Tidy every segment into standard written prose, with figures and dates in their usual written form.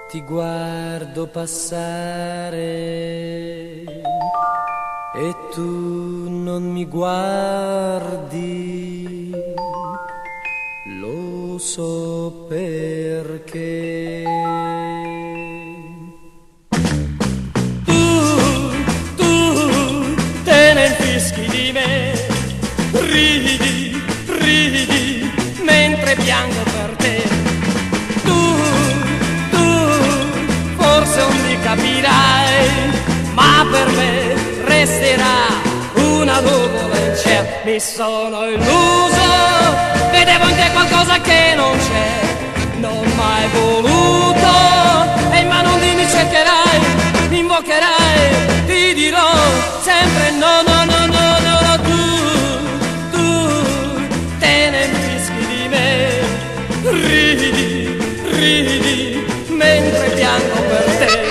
Ti guardo passare e tu non mi guardi, lo so perché. Tu te ne infischi di me, ridi, ridi, mentre piango per te. Forse non mi capirai, ma per me resterà una nuvola in cielo. Mi sono illuso, vedevo in te qualcosa che non c'è, non ho mai voluto, e in mano mi cercherai, mi invocherai, ti dirò sempre no, no, no, no, no, no. Tu te ne infischi di me, ridi, ridi, mentre piango per te.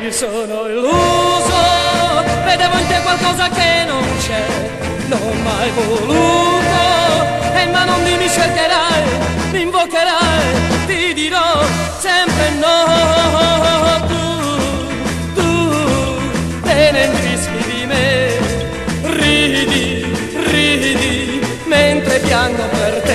Mi sono illuso, vedevo in te qualcosa che non c'è, non ho mai voluto, ma non mi cercherai, mi invocherai, ti dirò sempre no. Tu te ne infischi di me, ridi, ridi, mentre piango per te.